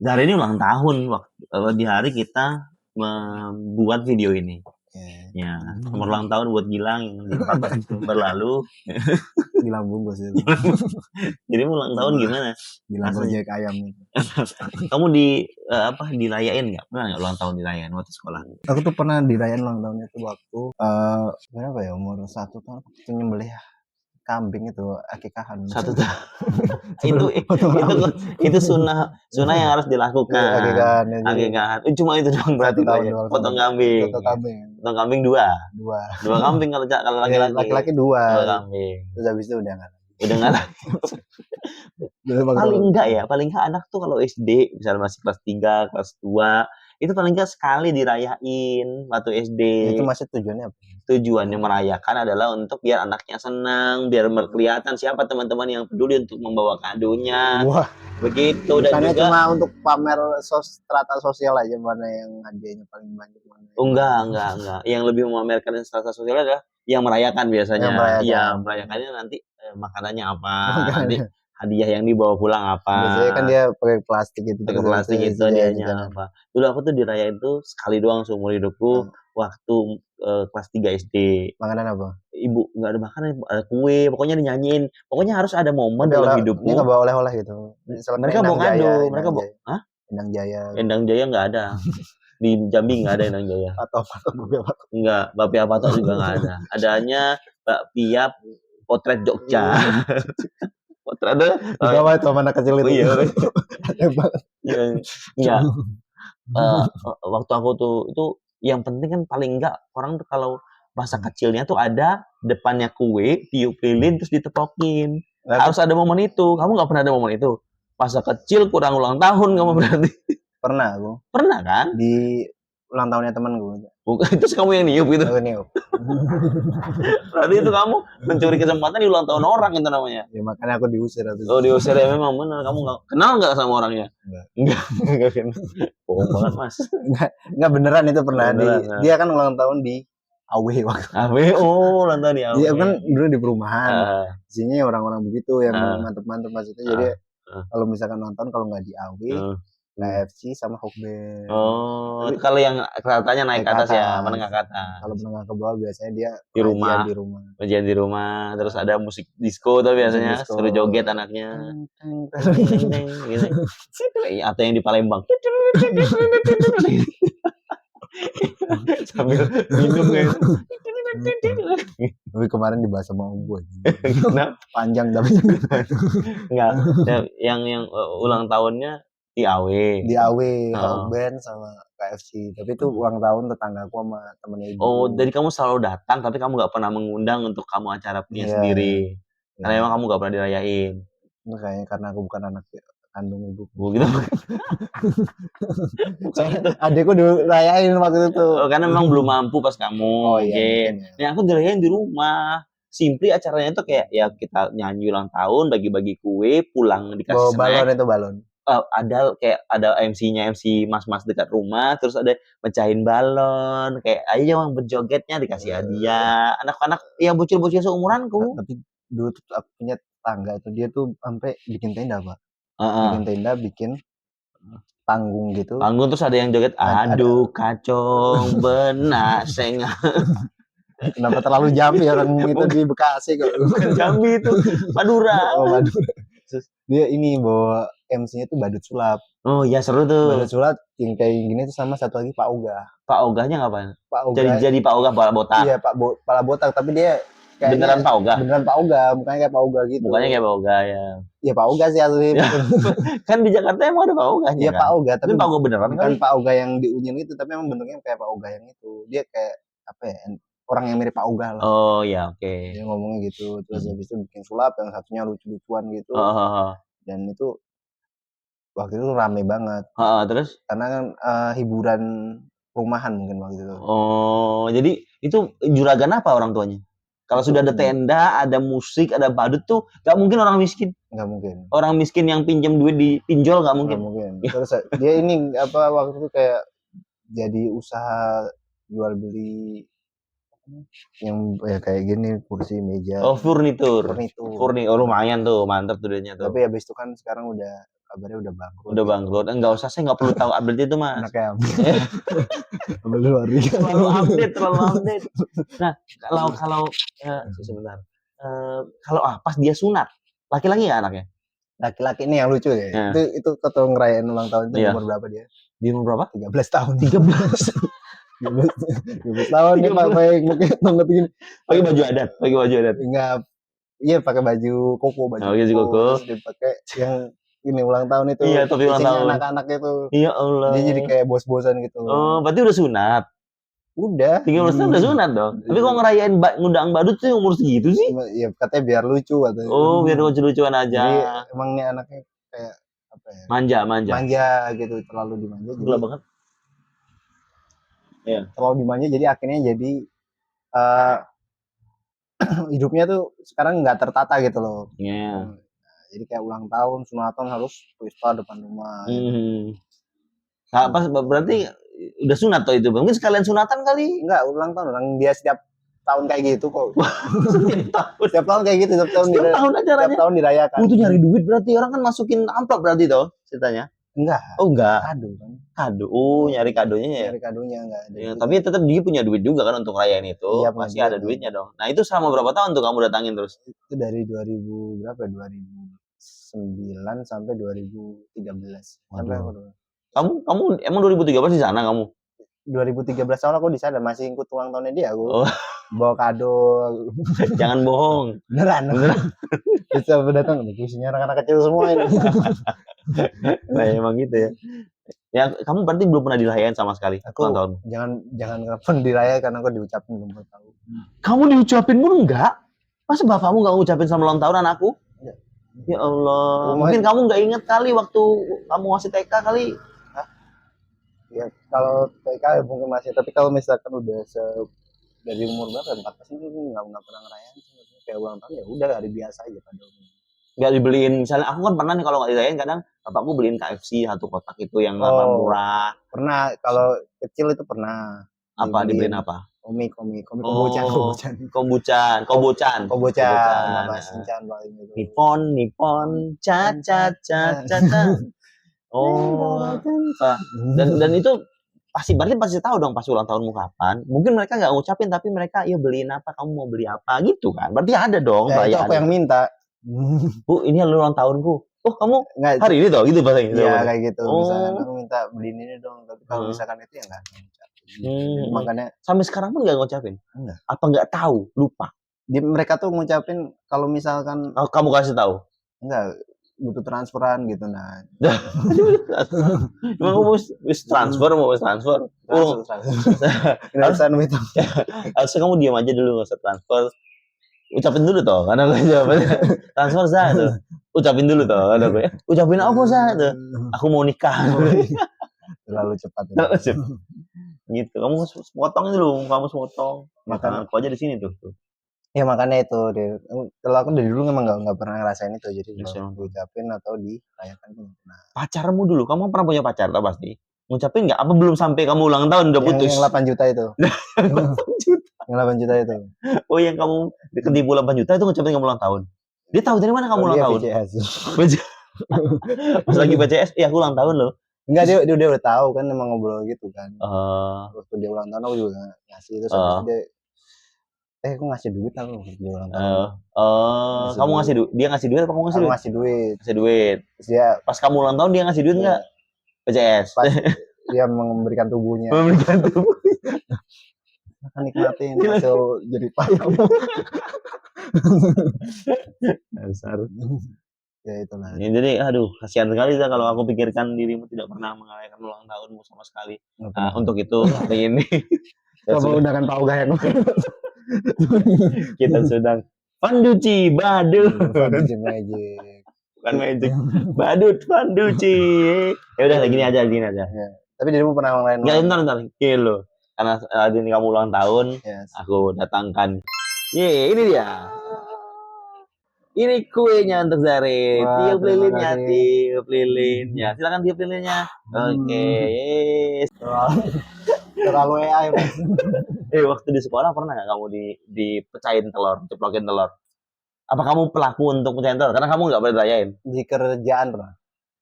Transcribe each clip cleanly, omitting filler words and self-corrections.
Hari ini ulang tahun, di hari kita membuat video ini. Ya, selamat ulang tahun buat Gilang yang di 14 Desember lalu. Gilang bungkus itu. Jadi ulang tahun gimana? Gilang Rasanya? gojek ayam itu. Kamu dirayain nggak? Pernah nggak ulang tahun dirayain waktu sekolah? Aku tuh pernah dirayain ulang tahunnya tuh waktu berapa ya, umur 1 tahun itu nyembelih kambing itu akikahan. 1 tahun. itu sunnah yang harus dilakukan. Akikahan. Akikahan. Cuma itu doang berarti 1 tahun ya. doang. Potong kambing. Potong kambing. Potong kambing 2 kambing kalau laki-laki. Laki-laki 2 kambing. Terus habis itu udah nggak lagi. Paling enggak anak tuh kalau SD misalnya masih kelas 3, kelas 2 itu paling enggak sekali dirayain waktu SD. Itu masih tujuannya apa? Tujuannya merayakan adalah untuk biar anaknya senang, biar kelihatan siapa teman-teman yang peduli untuk membawa kadonya. Wah, begitu. Dan juga cuma untuk pamer strata sosial aja, mana yang hadiahnya paling banyak mana. Enggak. Yang lebih memamerkan strata sosial adalah yang merayakan biasanya. Iya, merayakannya nanti makanannya apa, nanti hadiah yang dibawa pulang apa. Biasanya kan dia pakai plastik itu. Pakai plastik itu hadiahnya apa. Dulu aku tuh dirayain tuh sekali doang seumur hidupku waktu kelas 3 SD. Makanan apa? Ibu nggak ada makanan, ada kue, pokoknya dinyanyiin. Pokoknya harus ada momen dalam hidupmu. Ini nggak bawa oleh-oleh gitu. Mereka bawa kado, mereka bawa. Hah? Endang Jaya. Endang Jaya nggak ada. Di Jambi nggak ada Endang Jaya. Enggak, Bapia Patok juga nggak ada. Adanya bakpia potret Jogja. Potret ada. Juga itu anak kecil itu. Iya. Iya. Waktu aku tuh itu yang penting kan paling enggak orang tuh kalau masa kecilnya tuh ada depannya kue, tiup lilin terus ditepokin. Harus ada momen itu. Kamu nggak pernah ada momen itu? Masa kecil kurang ulang tahun kamu berarti? Pernah aku. Pernah kan? Di ulang tahunnya teman gue. Bukan, itu kamu yang niup gitu. Niup. Berarti itu kamu mencuri kesempatan di ulang tahun orang itu namanya. Ya makanya aku diusir habis. Oh, diusir ya, memang benar. Kamu nggak kenal nggak sama orangnya? Enggak kenal. Bohong banget, Mas. Enggak beneran itu pernah. Dia kan ulang tahun di AW waktu. AW, ulang tahun di AW. Dia kan dulu di perumahan. Isinya orang-orang begitu yang mantep-mantep maksudnya. Jadi kalau misalkan nonton kalau nggak di AW, KFC sama Hokben. Oh, kalau yang katanya naik ke atas ya, menengah ke atas. Kalau menengah ke bawah biasanya dia di rumah. Ujian di rumah, terus ada musik disco tuh biasanya, suruh joget anaknya. Gitu. Atau yang di Palembang. Sambil minum gitu. Tapi kemarin dibahas sama gue. Kenapa? Panjang tapi enggak. Yang ulang tahunnya di AW. Di AW, Hokben sama KFC. Tapi itu ulang tahun tetanggaku sama temennya ibu. Oh, jadi kamu selalu datang tapi kamu nggak pernah mengundang untuk kamu acara punya sendiri. Karena emang kamu nggak pernah dirayain. Kayaknya karena aku bukan anak kandung ibuku. Gitu. Adekku dirayain waktu itu. Oh, karena memang belum mampu pas kamu. Oh iya. Nah, aku dirayain di rumah. Simply acaranya itu kayak ya kita nyanyi ulang tahun, bagi-bagi kue, pulang dikasih snack. Balon itu balon. Ada kayak ada MC-nya, MC mas-mas dekat rumah, terus ada mecahin balon, kayak ayo yang berjogetnya dikasih hadiah. Anak-anak ya bocil-bocil seumuranku. Tapi dulu tuh aku punya tetangga itu dia tuh sampai bikin tenda, Pak. Bikin tenda, bikin panggung gitu. Panggung terus ada yang joget aduh kacong benak senga. Kenapa terlalu Jambi orang itu di Bekasi kok. Bukan Jambi itu, Madura. Oh, Madura. Dia ini bawa MC-nya tuh badut sulap. Oh iya seru tuh. Badut sulap yang kayak gini tuh sama satu lagi Pak Ogah. Pak Ogahnya ngapain? Pak Ogah. Jadi Pak Ogah kepala botak. Iya kepala botak tapi dia beneran Pak Ogah. Beneran Pak Ogah, mukanya kayak Pak Ogah gitu. Mukanya kayak Pak Ogah ya. Iya Pak Ogah sih asli. Kan di Jakarta emang ada Pak Ogahnya. Iya kan? Pak Ogah tapi Pak Ogah beneran bukan Pak Ogah yang di Unyil itu tapi emang bentuknya kayak Pak Ogah yang itu. Dia kayak apa ya? Orang yang mirip Pak Ogah lah. Oh iya oke. Dia ngomongnya gitu. Terus habis itu bikin sulap yang satunya lucu-lucuan gitu. Dan itu waktu itu rame banget. Terus? Karena kan hiburan rumahan mungkin waktu itu. Oh, jadi itu juragan apa orang tuanya? Kalau sudah ada tenda, ada musik, ada badut tuh gak mungkin orang miskin. Gak mungkin. Orang miskin yang pinjam duit di pinjol gak mungkin. Gak mungkin. Terus dia ini apa waktu itu kayak jadi usaha jual beli yang ya kayak gini kursi meja. Oh furnitur. Oh lumayan tuh, mantap tuh duitnya tuh. Tapi habis itu kan sekarang udah kabarnya udah bangkrut. Udah bangkrut. Enggak usah, saya nggak perlu tahu update itu, Mas. Anaknya terlalu update. Nah, kalau sebentar. Kalau pas dia sunat, laki-laki ya anaknya? Laki-laki ini yang lucu ya. Itu ketua ngerayain ulang tahun itu umur berapa dia? Dia umur berapa? 13 tahun. 13 tahun nih pakai tongkat gini. Pakai baju adat. Enggak. Iya, pakai baju koko, koko. Terus dipakai yang ini ulang tahun itu. Iya, topi ulang tahun. Anak-anak itu. Iya Allah. Dia jadi kayak bos-bosan gitu. Oh, berarti udah sunat. Udah. 13 tahun udah sunat dong. Tapi kok ngerayain ngundang badut tuh umur segitu sih? Iya, katanya biar lucu katanya. Oh, biar lucu-lucuan aja. Jadi emang nih anaknya kayak apa ya? Manja gitu, terlalu dimanja. Gila banget. Iya. Terlalu dimanja jadi akhirnya jadi hidupnya tuh sekarang nggak tertata gitu loh. Iya. Jadi kayak ulang tahun, sunatan harus pesta depan rumah. Nah, pas berarti udah sunat tuh itu. Mungkin sekalian sunatan kali. Enggak, ulang tahun. Orang dia setiap tahun kayak gitu kok. Setiap tahun kayak gitu, setiap tahun dirayakan. Itu nyari duit berarti, orang kan masukin amplop berarti toh ceritanya. Enggak. Oh, enggak. Kado kan. Kado. Oh, nyari kadonya ya. Nyari kadonya enggak ada. Ya, tapi tetap dia punya duit juga kan untuk rayain itu. Iya, pasti ada duitnya dong. Nah, itu selama berapa tahun tuh kamu datangin terus? Itu dari 2000 berapa? 2009 sampai 2013. Sampai kamu emang 2013 di sana kamu? 2013 awal aku di sana masih ikut ulang tahunnya dia aku. Bawa kado. Jangan bohong. Beneran. Bisa datang isinya anak-anak kecil semua ini. Nah, emang gitu ya. Ya, kamu berarti belum pernah dirayain sama sekali ulang tahun. Jangan kapan dirayakan, aku diucapin belum tahu. Kamu diucapin pun enggak? Masa bapakmu enggak ngucapin sama ulang tahun anakku? Ya Allah. Mungkin kamu enggak ingat kali waktu kamu masih TK kali. Ya, kalau TK mungkin masih, tapi kalau misalkan udah dari umur berapa? 14 itu nggak pernah ngerayain sih. Kayak ulang tahun ya udah hari biasa aja pada umumnya. Nggak dibeliin, misalnya aku kan pernah nih kalau nggak dirayain kadang bapakku beliin KFC 1 kotak itu yang murah. Pernah, kalau kecil itu pernah. Apa dibeliin apa? Komik kombuchan. Nama Shinchan paling itu. Nippon, ca. Oh, dan itu pasti tahu dong pas ulang tahunmu kapan. Mungkin mereka nggak ngucapin tapi mereka beliin apa, kamu mau beli apa gitu kan. Berarti ada dong perayaan. Itu aku yang minta. Bu, ini ulang tahunku. Oh, kamu hari ini toh gitu bahasanya. Iya kayak gitu. Misalkan aku minta beliin ini dong, tapi kalau misalkan itu ya nggak ngucapin. Makanya sampai sekarang pun nggak ngucapin. Enggak. Apa nggak tahu, lupa. Mereka tuh ngucapin kalau misalkan kamu kasih tahu. Enggak, butuh transferan gitu. Nah. Emang mau transfer? Harusnya kamu diam aja dulu, nggak usah transfer. Ucapin dulu toh, karena gue jawabnya transfer sah tuh. Ucapin dulu toh, karena gue ucapin apa sah tuh. Aku mau nikah. Terlalu cepat. Gitu, kamu potong dulu, Makan aku aja di sini tuh. Ya makanya itu deh. Kalau aku dari dulu memang nggak pernah ngerasain itu, jadi diucapin atau dirayakan pun pernah. Pacarmu dulu, kamu pernah punya pacar tau pasti? Ngucapin nggak? Apa belum sampai kamu ulang tahun udah putus? Yang 8 juta itu. 8 juta. Yang 8 juta itu. Oh, yang kamu ketipu 8 juta itu ngucapin kamu ulang tahun. Dia tahu dari mana kamu ulang tahun? BCS. Pas lagi BCS, aku ulang tahun loh. Enggak, dia udah tahu kan, emang ngobrol gitu kan. Waktu dia ulang tahun aku juga ngasih itu, habis dia aku ngasih duit aku dia ulang tahun. Kamu ngasih duit, dia ngasih duit apa kamu ngasih duit? Ngasih duit. Ngasih duit. Terus dia pas kamu ulang tahun dia ngasih duit enggak? BCS. Pas dia memberikan tubuhnya. Nikmatin hasil jadi payah. Dasar. Ya itulah. Ya, jadi aduh, kasihan sekali ya kalau aku pikirkan dirimu tidak pernah merayakan ulang tahunmu sama sekali. Untuk itu hari ini kamu udah kan tahu gaya kita sedang panduci badut. Magic. Bukan magic. Badut panduci. Ya udah gini aja. Ya. Tapi dirimu pernah ngelain? Ya bentar. Gini loh. Karena hari ini kamu ulang tahun, aku datangkan. Ini dia. Ini kuenya untuk Zari. Tiup lilinnya. Silakan tiup lilinnya. Oke. Yes. Terlalu AI. Waktu di sekolah pernah nggak kamu dipecahin telur, ceplokin telur? Apa kamu pelaku untuk pecahin telur? Karena kamu nggak boleh rayain. Di kerjaan pernah.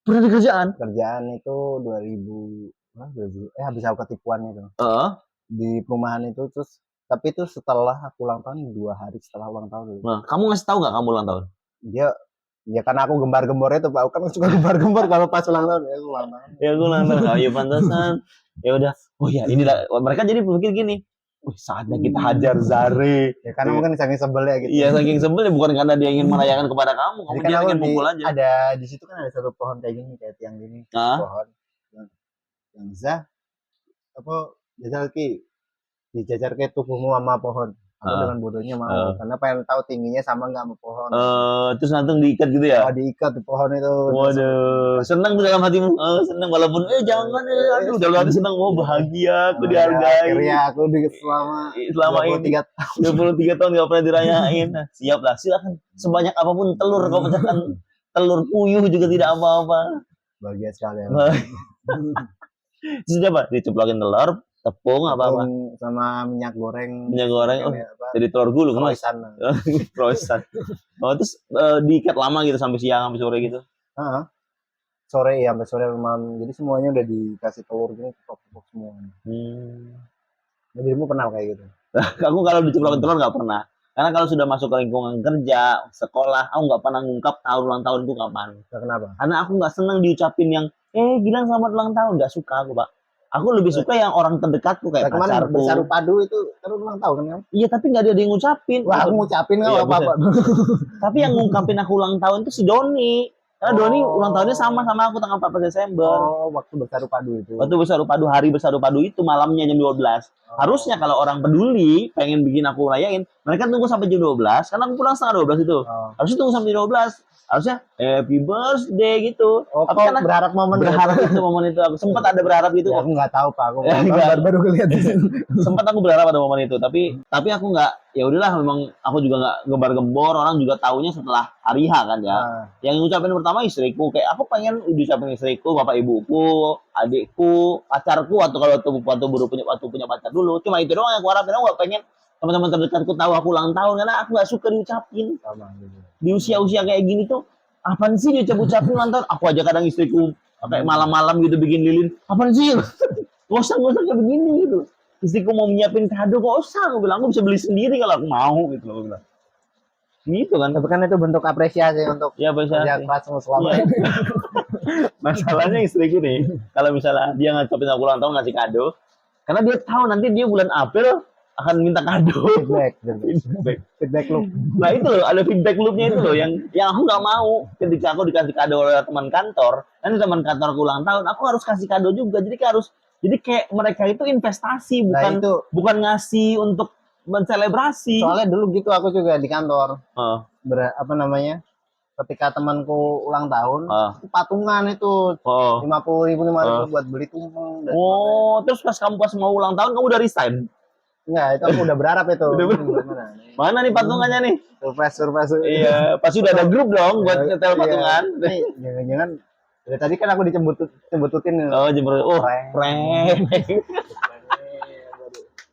Pernah di kerjaan? Kerjaan itu 2000, habis aku ketipuan itu. Heeh. Di perumahan itu, terus tapi itu setelah aku ulang tahun, 2 hari setelah ulang tahun. Nah, kamu ngasih tahu nggak kamu ulang tahun? Dia ya karena aku gembar-gembor itu, Pak. Aku kan suka gembar-gembor kalau pas ulang tahun, ya aku ulang tahun. Ya aku ulang tahun. Oh ya pantesan. Ya udah. Oh ya inilah mereka jadi berpikir gini. Wih, saatnya kita hajar Zare. Ya karena mungkin saking sebelnya gitu. Iya, saking sebel ya bukan karena dia ingin merayakan kepada kamu. Kamu Jadi kan dia aku ingin pukul aja. ada di situ kan ada satu pohon kayak gini, kayak tiang gini, Hah? pohon yang bisa apa jajal ki dijajar ke tubuhmu sama pohon. Aku dengan bodohnya mau karena pengen tahu tingginya sama nggak sama pohon. Terus langsung diikat gitu ya? Oh, diikat di pohon itu. Waduh, senang tuh dalam hatimu. Senang walaupun jangan aduh dalam hati senang, oh bahagia, aku dihargai. Akhirnya aku selama 23 tahun nggak pernah dirayain. Nah, siap lah, silakan sebanyak apapun telur kau pecahkan, telur puyuh juga tidak apa-apa. Bahagia sekali. Terus apa? Diceplokin telur, tepung apa-apa sama minyak goreng. Minyak goreng, jadi telur gulung mas. Croissant. Oh, terus diikat lama gitu sampai siang sampai sore gitu. Sore ya sampai sore malam. Jadi semuanya udah dikasih telur gitu, cepok-cepok semua. Jadimu pernah kayak gitu? Aku kalau diceplokin telur nggak pernah. Karena kalau sudah masuk ke lingkungan kerja, sekolah, aku nggak pernah ngungkap tahun ulang tahunku kapan. Kenapa? Karena aku nggak senang diucapin yang, Gilang selamat ulang tahun. Nggak suka aku, Pak. Aku lebih suka yang orang terdekatku kayak pacarku. Bersaru padu itu kan ulang tahun kan? Iya, tapi nggak ada yang ngucapin. Wah, aku ngucapin nggak apa-apa. Tapi yang ngungkapin aku ulang tahun itu si Doni. Karena Doni ulang tahunnya sama aku tanggal 14 Desember. Oh, waktu bersaru padu itu. Waktu bersaru padu, hari bersaru padu itu malamnya jam 12. Harusnya kalau orang peduli pengen bikin aku rayain, mereka tunggu sampai jam 12 karena aku pulang setengah 12 itu. Harusnya tunggu sampai jam 12. Harusnya happy birthday gitu. Tapi kan berharap momen itu aku sempat ada berharap gitu. Ya, aku nggak tahu Pak, aku baru lihat. Sempat aku berharap ada momen itu, tapi aku nggak. Ya udahlah, memang aku juga nggak gembar-gembor, orang juga taunya setelah hari H kan ya. Yang ngucapin pertama istriku, kayak aku pengen ucapin istriku, bapak ibuku, adikku, pacarku, atau kalau waktu punya pacar dulu. Cuma itu doang yang aku harapin. Aku nggak pengen teman-teman terdekatku tahu aku ulang tahun, karena aku nggak suka diucapin. Di usia-usia kayak gini tuh, apaan sih diucapin ulang tahun? Aku aja kadang istriku kayak malam-malam gitu bikin lilin. Apaan sih? Gak usah kayak begini gitu. Istriku mau nyiapin kado, kok usah? Aku bilang, aku bisa beli sendiri kalau aku mau gitu loh. Aku bilang. Gitu kan. Tapi kan itu bentuk apresiasi untuk kerja keras selama ini. Masalahnya istriku nih, kalau misalnya dia ngacapin aku ulang tahun ngasih kado, karena dia tahu nanti dia bulan April akan minta kado. Feedback loop. Nah itu loh, ada feedback loopnya itu loh, yang aku nggak mau. Ketika aku dikasih kado oleh teman kantor, nanti teman kantorku ulang tahun, aku harus kasih kado juga. Jadi kayak mereka itu investasi, bukan ngasih untuk menselebrasi. Soalnya dulu gitu aku juga di kantor. Ketika temanku ulang tahun, patungan itu 50.000 buat beli tumpeng. Terus pas mau ulang tahun kamu udah resign? Enggak, itu aku udah berharap itu. Mana nih patungannya nih? Surprise. Iya, pasti udah ada grup dong buat nyetel patungan. Jangan-jangan dari tadi kan aku dijembututin. Prank.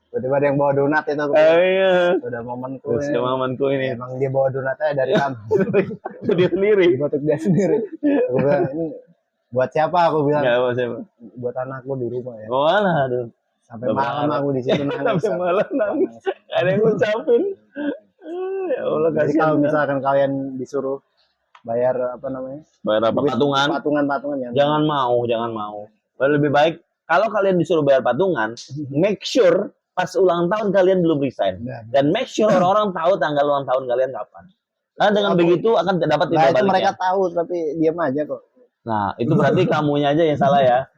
Tiba-tiba ada yang bawa donat itu. Iya. Udah momenku ini. Emang dia bawa donatnya dari kampung. Dia sendiri. Batuk dia sendiri. Aku bilang, ini buat siapa? Aku bilang. Enggak, buat siapa? Buat anakku di rumah ya. Aduh. Sampai malam aku di situ nangis. Sampai malam nangis. Ada yang ngucapin. Ya Allah, jadi kalau misalkan kalian disuruh bayar bayar apa? Patungan ya. Jangan mau. Lebih baik kalau kalian disuruh bayar patungan, make sure pas ulang tahun kalian belum resign. Dan make sure orang-orang tahu tanggal ulang tahun kalian kapan. Karena dengan begitu akan dapat timbal baliknya. Mereka tahu tapi diam aja kok. Nah, itu berarti kamunya aja yang salah ya.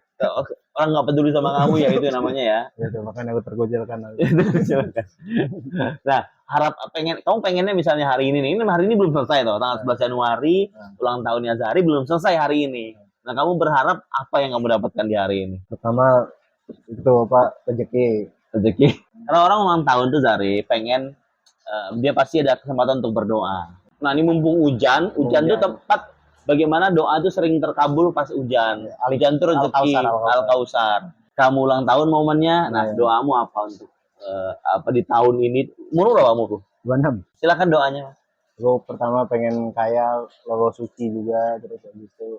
Orang nggak peduli sama kamu ya, itu namanya ya. Ya makanya aku tergojelkan. Nah, kamu pengennya misalnya hari ini belum selesai toh, tanggal 11 Januari, ulang tahunnya Zari belum selesai hari ini. Nah, kamu berharap apa yang kamu dapatkan di hari ini? Pertama itu rezeki. Karena orang ulang tahun tuh Zari pengen dia pasti ada kesempatan untuk berdoa. Nah, ini mumpung hujan tuh tepat. Bagaimana doa itu sering terkabul pas hujan. Hujan itu rezeki, Al-Kausar. Kamu ulang tahun momennya, nah doamu apa untuk di tahun ini? Umur berapa umurku? 26. Silakan doanya. Gue pertama pengen kaya, lolos suci juga, terus habis itu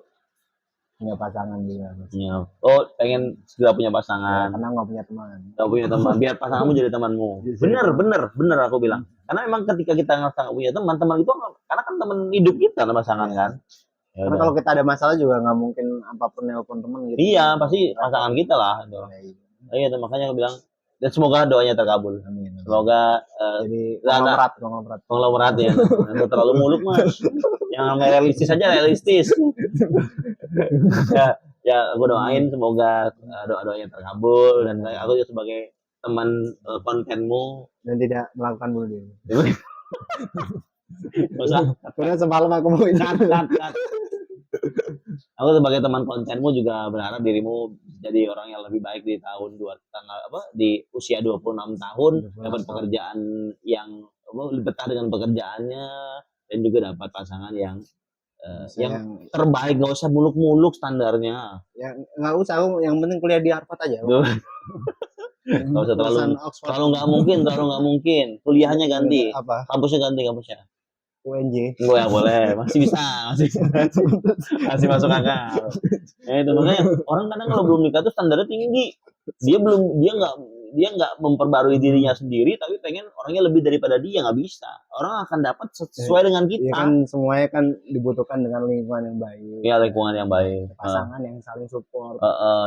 punya pasangan juga. Iya. Oh, pengen segera punya Ya, pasangan. karena nggak punya teman. Gak punya teman, biar pasanganmu jadi temanmu. Bener aku bilang. Karena memang ketika kita ngerasa gak punya teman, teman itu karena kan teman hidup kita, pasangan Iya. kan. Ya Karena udah. kalau kita ada masalah juga nggak mungkin apapun nelpon teman gitu. Iya, pasti pasangan kita lah. Itu. Iya, itu makanya aku bilang. Dan semoga doanya terkabul. Amin. Semoga Jadi konglomerat ya. Nanti terlalu muluk mas. Yang realistis aja realistis. ya aku doain semoga doa-doanya terkabul dan aku juga sebagai teman kontenmu dan tidak melakukan bunuh diri. Usah. Karena semalam aku mau cut. Aku sebagai teman kontenmu juga berharap dirimu jadi orang yang lebih baik di tahun di usia 26 tahun, dapat pekerjaan yang betah dengan pekerjaannya dan juga dapat pasangan yang terbaik, nggak usah muluk-muluk standarnya. Ya nggak usah, yang penting kuliah di Harvard aja. Nggak usah terlalu nggak mungkin. Kuliahnya ganti, kampusnya ganti kampusnya. UNJ. Gue ya boleh, masih bisa, masih masuk akal. Ya itu makanya orang kadang kalau belum nikah tuh standarnya tinggi. Dia nggak memperbarui dirinya sendiri, tapi pengen orangnya lebih daripada dia, nggak bisa. Orang akan dapat sesuai dengan kita. Ya kan semuanya kan dibutuhkan dengan lingkungan yang baik. Iya, lingkungan yang baik. Pasangan yang saling support.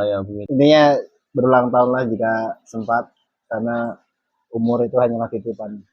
Ya begitu. Intinya berulang tahun lah jika sempat, karena umur itu hanyalah titipan.